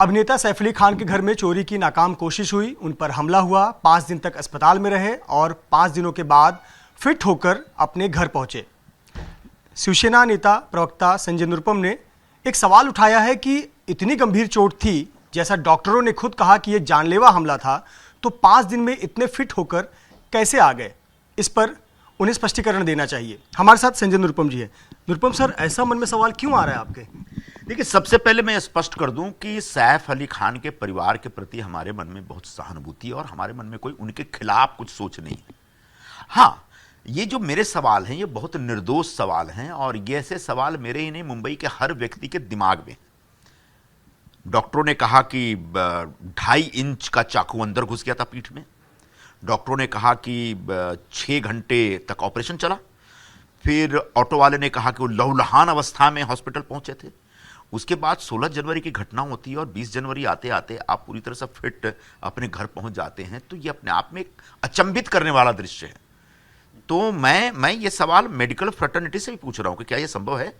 अभिनेता सैफ अली खान के घर में चोरी की नाकाम कोशिश हुई, उन पर हमला हुआ, 5 दिन तक अस्पताल में रहे और 5 दिनों के बाद फिट होकर अपने घर पहुंचे। शिवसेना नेता प्रवक्ता संजय निरुपम ने एक सवाल उठाया है कि इतनी गंभीर चोट थी, जैसा डॉक्टरों ने खुद कहा कि यह जानलेवा हमला था, तो 5 दिन में इतने फिट होकर कैसे आ गए? इस पर उन्हें स्पष्टीकरण देना चाहिए। हमारे साथ संजय निरुपम जी है। निरुपम सर, ऐसा मन में सवाल क्यों आ रहा है आपके? देखिए, सबसे पहले मैं स्पष्ट कर दूं कि सैफ अली खान के परिवार के प्रति हमारे मन में बहुत सहानुभूति है और हमारे मन में कोई उनके खिलाफ कुछ सोच नहीं है। हाँ, ये जो मेरे सवाल हैं ये बहुत निर्दोष सवाल हैं और ये ऐसे सवाल मेरे ही नहीं, मुंबई के हर व्यक्ति के दिमाग में। डॉक्टरों ने कहा कि 2.5 इंच का चाकू अंदर घुस गया था पीठ में। डॉक्टरों ने कहा कि 6 घंटे तक ऑपरेशन चला। फिर ऑटो वाले ने कहा कि वो लहूलुहान अवस्था में हॉस्पिटल पहुंचे थे। उसके बाद 16 जनवरी की घटना होती है और 20 जनवरी आते आते आप पूरी तरह से फिट अपने घर पहुंच जाते हैं। तो ये अपने आप में एक अचंभित करने वाला दृश्य है। तो मैं ये सवाल मेडिकल फ्रेटर्निटी से भी पूछ रहा हूं कि क्या ये संभव है?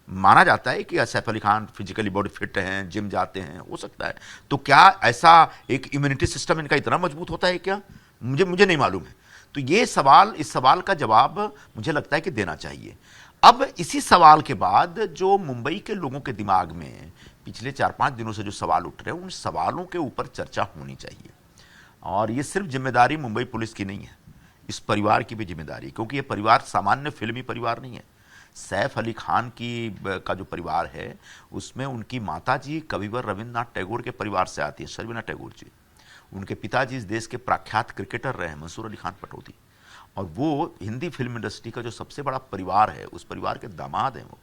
माना जाता है कि Saif Ali Khan physically body fit हैं, जिम जाते हैं, हो सकता है। तो क्या ऐसा एक इम्यूनिटी सिस्टम इनका इतना मजबूत होता है क्या? मुझे नहीं मालूम है। तो इस सवाल का जवाब मुझे लगता है कि देना चाहिए। अब इसी सवाल के बाद जो मुंबई के लोगों के दिमाग में पिछले 4-5 दिनों से जो सवाल उठ रहे हैं, उन सवालों के ऊपर चर्चा होनी चाहिए। और ये सिर्फ जिम्मेदारी मुंबई पुलिस की नहीं है, इस परिवार की भी जिम्मेदारी, क्योंकि ये परिवार सामान्य फिल्मी परिवार नहीं है। सैफ अली खान का जो परिवार है उसमें उनकी माताजी कविवर रविंद्रनाथ टैगोर के परिवार से आती है, शर्मिला टैगोर जी। उनके पिताजी इस देश के प्रख्यात क्रिकेटर रहे हैं, मंसूर अली खान पटौदी, और वो हिंदी फिल्म इंडस्ट्री का जो सबसे बड़ा परिवार है, उस परिवार के दामाद हैं। वो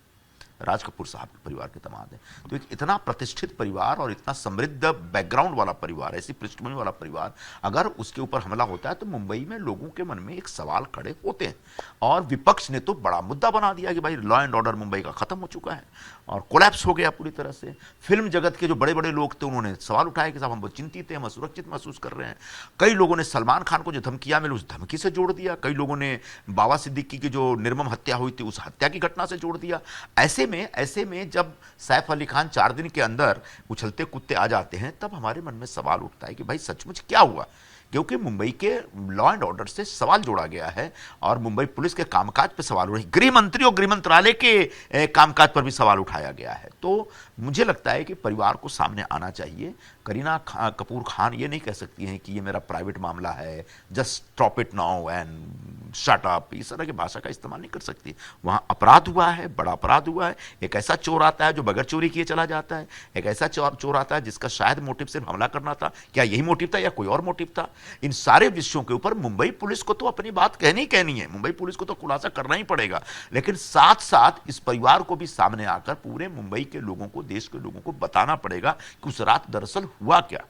राज कपूर साहब के परिवार के दामाद हैं। तो एक इतना प्रतिष्ठित परिवार और इतना समृद्ध बैकग्राउंड वाला परिवार, ऐसी पृष्ठभूमि वाला परिवार, अगर उसके ऊपर हमला होता है तो मुंबई में लोगों के मन में एक सवाल खड़े होते हैं। और विपक्ष ने तो बड़ा मुद्दा बना दिया कि भाई लॉ एंड ऑर्डर मुंबई का खत्म हो चुका है और कोलैप्स हो गया पूरी तरह से। फिल्म जगत के जो बड़े बड़े लोग थे उन्होंने सवाल उठाया कि साहब हम बहुत चिंतित हैं, हम असुरक्षित महसूस कर रहे हैं। कई लोगों ने सलमान खान को जो धमकियां मिली उस धमकी से जोड़ दिया। कई लोगों ने बाबा सिद्दीकी की जो निर्मम हत्या हुई थी उस हत्या की घटना से जोड़ दिया। ऐसे में जब सैफ अली खान 4 दिन के अंदर उछलते कुत्ते आ जाते हैं, तब हमारे मन में सवाल उठता है कि भाई सचमुच क्या हुआ? क्योंकि मुंबई के लॉ एंड ऑर्डर से सवाल जोड़ा गया है और मुंबई पुलिस के कामकाज पर सवाल उठे, गृह मंत्री और गृह मंत्रालय के कामकाज पर भी सवाल उठाया गया है। तो मुझे लगता है कि परिवार को सामने आना चाहिए। करीना कपूर खान ये नहीं कह सकती हैं कि ये मेरा प्राइवेट मामला है, just stop it now and shut up, इस तरह की भाषा का इस्तेमाल नहीं कर सकती। वहां अपराध हुआ है, बड़ा अपराध हुआ है। एक ऐसा चोर आता है जो बगैर चोरी किए चला जाता है, एक ऐसा चोर आता है जिसका शायद मोटिव सिर्फ हमला करना था। क्या यही मोटिव था या कोई और मोटिव था? इन सारे विषयों के ऊपर मुंबई पुलिस को तो अपनी बात कहनी है, मुंबई पुलिस को तो खुलासा करना ही पड़ेगा। लेकिन साथ साथ इस परिवार को भी सामने आकर पूरे मुंबई के लोगों को, देश के लोगों को बताना पड़ेगा कि उस रात दरअसल हुआ क्या।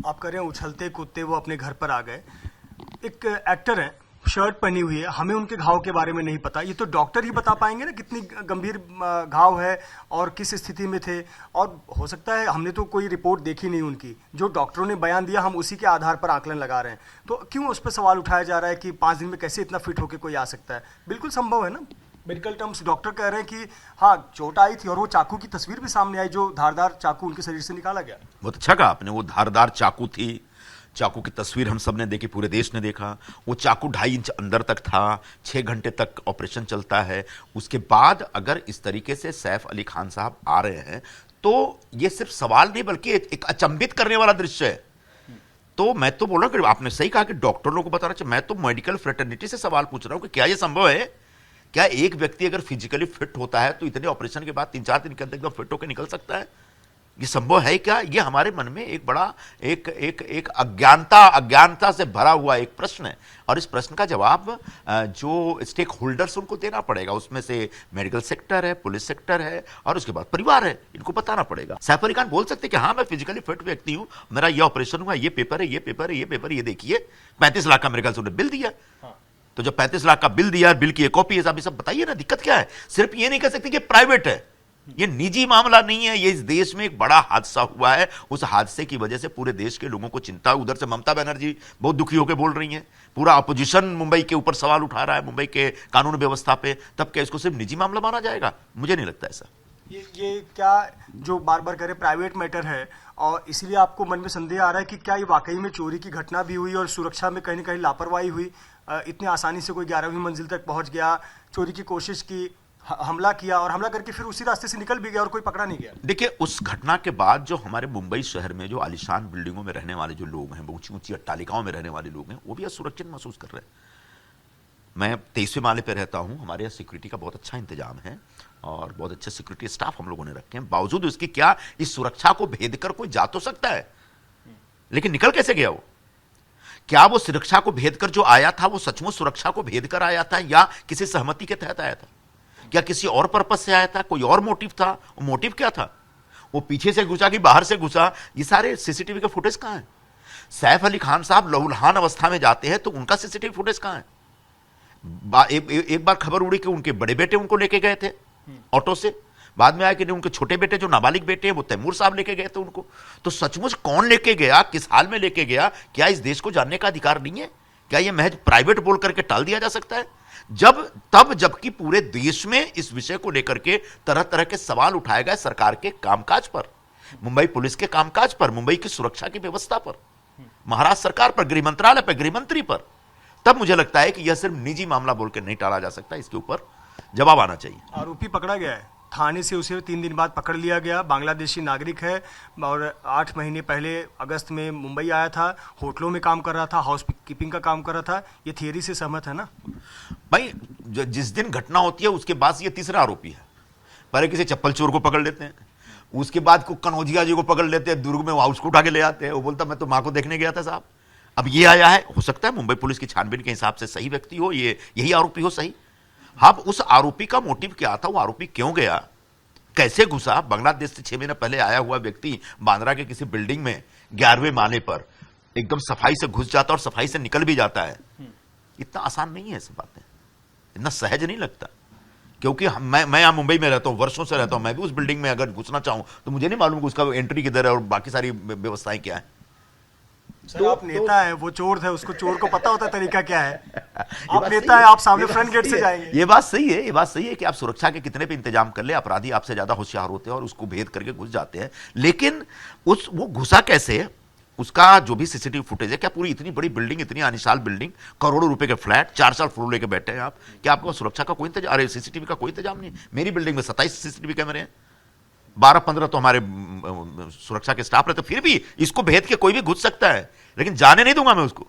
आप कह रहे हैं उछलते कुत्ते वो अपने घर पर आ गए। एक एक्टर है, शर्ट पहनी हुई है, हमें उनके घाव के बारे में नहीं पता। ये तो डॉक्टर ही बता पाएंगे ना कितनी गंभीर घाव है और किस स्थिति में थे। और हो सकता है हमने तो कोई रिपोर्ट देखी नहीं उनकी, जो डॉक्टरों ने बयान दिया हम उसी के आधार पर आकलन लगा रहे हैं। तो क्यों उस पर सवाल उठाया जा रहा है कि 5 दिन में कैसे इतना फिट होकर कोई आ सकता है? बिल्कुल संभव है ना। मेडिकल टर्म्स डॉक्टर कह रहे हैं कि हाँ चोट आई थी और वो चाकू की तस्वीर भी सामने आई, जो धारदार चाकू उनके शरीर से निकाला गया। बहुत अच्छा कहा आपने, वो धारदार चाकू थी। चाकू की तस्वीर हम सब ने देखी, पूरे देश ने देखा। वो चाकू 2.5 इंच अंदर तक था, 6 घंटे तक ऑपरेशन चलता है। उसके बाद अगर इस तरीके से सैफ अली खान साहब आ रहे हैं तो ये सिर्फ सवाल नहीं बल्कि एक अचंभित करने वाला दृश्य है। तो मैं तो बोल रहा हूं कि आपने सही कहा कि डॉक्टरों को बताना चाहिए। मैं तो मेडिकल फ्रेटर्निटी से सवाल पूछ रहा हूं कि क्या यह संभव है? क्या एक व्यक्ति अगर फिजिकली फिट होता है तो इतने ऑपरेशन के बाद 3-4 दिन के अंदर एकदम फिट होकर निकल सकता है? ये संभव है क्या? ये हमारे मन में एक बड़ा एक अज्ञानता से भरा हुआ एक प्रश्न है और इस प्रश्न का जवाब जो स्टेक होल्डर्स उनको देना पड़ेगा। उसमें से मेडिकल सेक्टर है, पुलिस सेक्टर है और उसके बाद परिवार है। इनको बताना पड़ेगा। सैफ अली खान बोल सकते कि हाँ मैं फिजिकली फिट व्यक्ति हूं, मेरा ये ऑपरेशन हुआ, ये पेपर है, ये पेपर है, ये पेपर, ये देखिए 35 लाख का मेरे ख्याल से उन्होंने बिल दिया। तो जब 35 लाख का बिल दिया, बिल की एक कॉपी है, ये सब बताइए ना, दिक्कत क्या है? सिर्फ ये नहीं कह सकते कि प्राइवेट है, ये निजी मामला नहीं है। ये इस देश में एक बड़ा हादसा हुआ है, उस हादसे की वजह से पूरे देश के लोगों को चिंता। उधर से ममता बनर्जी बहुत दुखी होकर बोल रही हैं, पूरा अपोजिशन मुंबई के ऊपर सवाल उठा रहा है, मुंबई के कानून व्यवस्था पे। तब क्या इसको सिर्फ निजी मामला माना जाएगा? मुझे नहीं लगता ऐसा। ये क्या जो बार बार कह रहे प्राइवेट मैटर है, और इसीलिए आपको मन में संदेह आ रहा है कि क्या ये वाकई में चोरी की घटना भी हुई और सुरक्षा में कहीं ना कहीं लापरवाही हुई? इतनी आसानी से कोई 11वीं मंजिल तक पहुंच गया, चोरी की कोशिश की, हमला किया और हमला करके फिर उसी रास्ते से निकल भी गया और कोई पकड़ा नहीं गया। देखिए, उस घटना के बाद जो हमारे मुंबई शहर में जो आलीशान बिल्डिंगों में रहने वाले जो लोग हैं, ऊंची ऊंची अट्टालिकाओं में रहने वाले लोग हैं, वो भी असुरक्षित महसूस कर रहे हैं। मैं 23वें माले पे रहता हूं, हमारे यहाँ सिक्योरिटी का बहुत अच्छा इंतजाम है और बहुत अच्छे सिक्योरिटी स्टाफ हम लोगों ने रखे हैं। बावजूद उसकी क्या इस सुरक्षा को भेद कर कोई जा तो सकता है, लेकिन निकल कैसे गया वो? क्या वो सुरक्षा को भेद कर जो आया था वो सचमुच सुरक्षा को भेद कर आया था या किसी सहमति के तहत आया था? क्या किसी और पर्पज से आया था? कोई और मोटिव था? वो मोटिव क्या था? वो पीछे से घुसा कि बाहर से घुसा? ये सारे सीसीटीवी के फुटेज कहां है? सैफ अली खान साहब लहूलुहान अवस्था में जाते हैं तो उनका सीसीटीवी फुटेज कहां है? एक बार खबर उड़ी कि उनके बड़े बेटे उनको लेके गए थे ऑटो से, बाद में आया कि उनके छोटे बेटे जो नाबालिग बेटे हैं वो तैमूर साहब लेके गए थे उनको। तो सचमुच कौन लेके गया, किस हाल में लेके गया, क्या इस देश को जानने का अधिकार नहीं है? क्या यह महज प्राइवेट बोल करके टाल दिया जा सकता है? जबकि पूरे देश में इस विषय को लेकर के तरह तरह के सवाल उठाए गए सरकार के कामकाज पर, मुंबई पुलिस के कामकाज पर, मुंबई की सुरक्षा की व्यवस्था पर, महाराष्ट्र सरकार पर, गृह मंत्रालय पर, गृह मंत्री पर, तब मुझे लगता है कि यह सिर्फ निजी मामला बोल के नहीं टाला जा सकता, इसके ऊपर जवाब आना चाहिए। आरोपी पकड़ा गया है, थाने से उसे 3 दिन बाद पकड़ लिया गया। बांग्लादेशी नागरिक है और 8 महीने पहले अगस्त में मुंबई आया था, होटलों में काम कर रहा था, हाउस कीपिंग का काम कर रहा था। ये थियरी से सहमत है ना भाई? जिस दिन घटना होती है उसके बाद ये तीसरा आरोपी है। पहले किसी चप्पल चोर को पकड़ लेते हैं, उसके बाद कनौजिया जी को पकड़ लेते हैं, दुर्ग में हाउस को उठा के ले आते हैं, वो बोलता मैं तो मां को देखने गया था साहब। अब ये आया है, हो सकता है मुंबई पुलिस की छानबीन के हिसाब से सही व्यक्ति हो, ये यही आरोपी हो, सही। हाँ, उस आरोपी का मोटिव क्या था, वो आरोपी क्यों गया, कैसे घुसा? बांग्लादेश से 6 महीने पहले आया हुआ व्यक्ति बांद्रा के किसी बिल्डिंग में 11वें माले पर एकदम सफाई से घुस जाता और सफाई से निकल भी जाता है। इतना आसान नहीं है ऐसी बातें, इतना सहज नहीं लगता। क्योंकि मैं यहां मुंबई में रहता हूं, वर्षों से रहता हूं, मैं भी उस बिल्डिंग में अगर घुसना चाहूं तो मुझे नहीं मालूम कि उसका एंट्री किधर है और बाकी सारी व्यवस्थाएं क्या है। सर, आप नेता है, वो चोर है, उसको चोर को पता होता है तरीका क्या है। आप नेता है, आप सामने फ्रंट गेट से जाएंगे। ये बात सही है, ये बात सही है कि आप सुरक्षा के कितने भी इंतजाम कर ले, अपराधी आपसे ज्यादा होशियार होते हैं और उसको भेद करके घुस जाते हैं। लेकिन वो घुसा कैसे, उसका जो भी सीसीटीवी फुटेज है, क्या पूरी इतनी बड़ी बिल्डिंग, इतनी आलीशान बिल्डिंग, करोड़ों रुपए के फ्लैट, 4 फ्लोर लेके बैठे हैं आप, क्या आपको सुरक्षा का कोई इंतजाम, अरे सीसीटीवी का कोई इंतजाम नहीं? मेरी बिल्डिंग में 27 सीसीटीवी कैमरे हैं, 12-15 तो हमारे सुरक्षा के स्टाफ रहते, फिर भी इसको भेद के कोई भी घुस सकता है, लेकिन जाने नहीं दूंगा मैं, उसको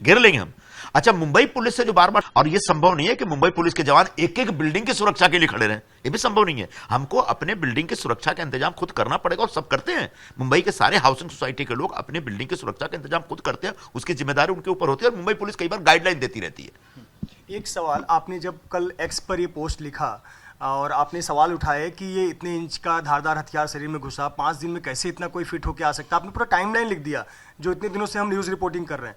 घेर लेंगे हम। अच्छा, मुंबई पुलिस से जो बार बार, और ये संभव नहीं है कि मुंबई पुलिस के जवान एक एक बिल्डिंग की सुरक्षा के लिए खड़े रहें, ये भी संभव नहीं है। हमको अपने बिल्डिंग की सुरक्षा का इंतजाम खुद करना पड़ेगा और सब करते हैं। मुंबई के सारे हाउसिंग सोसाइटी के लोग अपने बिल्डिंग की सुरक्षा का इंतजाम खुद करते हैं, उसकी जिम्मेदारी उनके ऊपर होती है और मुंबई पुलिस कई बार गाइडलाइन देती रहती है। एक सवाल, आपने जब कल एक्स पर ये पोस्ट लिखा और आपने सवाल उठाए कि ये इतने इंच का धारदार हथियार शरीर में घुसा, 5 दिन में कैसे इतना कोई फिट होकर आ सकता, आपने पूरा टाइमलाइन लिख दिया जो इतने दिनों से हम न्यूज़ रिपोर्टिंग कर रहे हैं।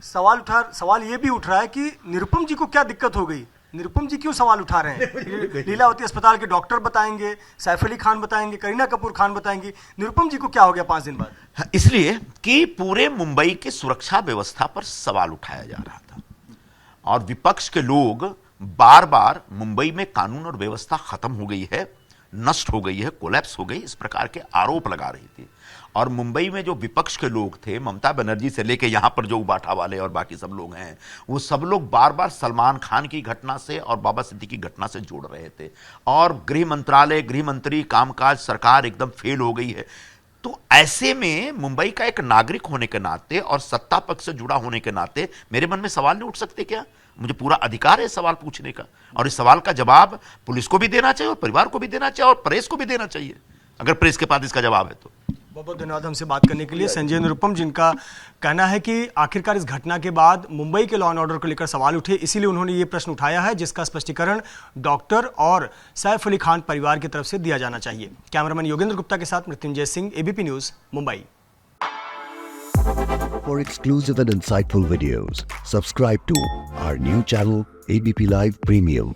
सवाल ये भी उठ रहा है कि निरुपम जी को क्या दिक्कत हो गई, निरुपम जी क्यों सवाल उठा रहे हैं? लीलावती अस्पताल के डॉक्टर बताएंगे, सैफ अली खान बताएंगे, करीना कपूर खान बताएंगी, निरुपम जी को क्या हो गया 5 दिन बाद? इसलिए कि पूरे मुंबई की सुरक्षा व्यवस्था पर सवाल उठाया जा रहा था और विपक्ष के लोग बार बार मुंबई में कानून और व्यवस्था खत्म हो गई है, नष्ट हो गई है, कोलैप्स हो गई, इस प्रकार के आरोप लगा रही थी। और मुंबई में जो विपक्ष के लोग थे, ममता बनर्जी से लेके यहां पर जो उबाठा वाले और बाकी सब लोग हैं, वो सब लोग बार बार सलमान खान की घटना से और बाबा सिद्दीकी की घटना से जोड़ रहे थे। और गृह मंत्रालय, गृह मंत्री, कामकाज, सरकार एकदम फेल हो गई है। तो ऐसे में मुंबई का एक नागरिक होने के नाते और सत्ता पक्ष से जुड़ा होने के नाते मेरे मन में सवाल नहीं उठ सकते क्या? मुझे पूरा अधिकार है सवाल पूछने का, और इस सवाल का जवाब पुलिस को भी देना चाहिए और परिवार को भी देना चाहिए और प्रेस को भी देना चाहिए, अगर प्रेस के पास इसका जवाब है तो। बहुत बहुत धन्यवाद हमसे बात करने के लिए संजय निरुपम, जिनका कहना है कि आखिरकार इस घटना के बाद मुंबई के लॉ एंड ऑर्डर को लेकर सवाल उठे, इसीलिए उन्होंने ये प्रश्न उठाया है, जिसका स्पष्टीकरण डॉक्टर और सैफ अली खान परिवार की तरफ से दिया जाना चाहिए। कैमरामैन योगेंद्र गुप्ता के साथ Mrityunjay Singh, ABP news, Mumbai. For exclusive and insightful videos, subscribe to our new channel ABP Live Premium.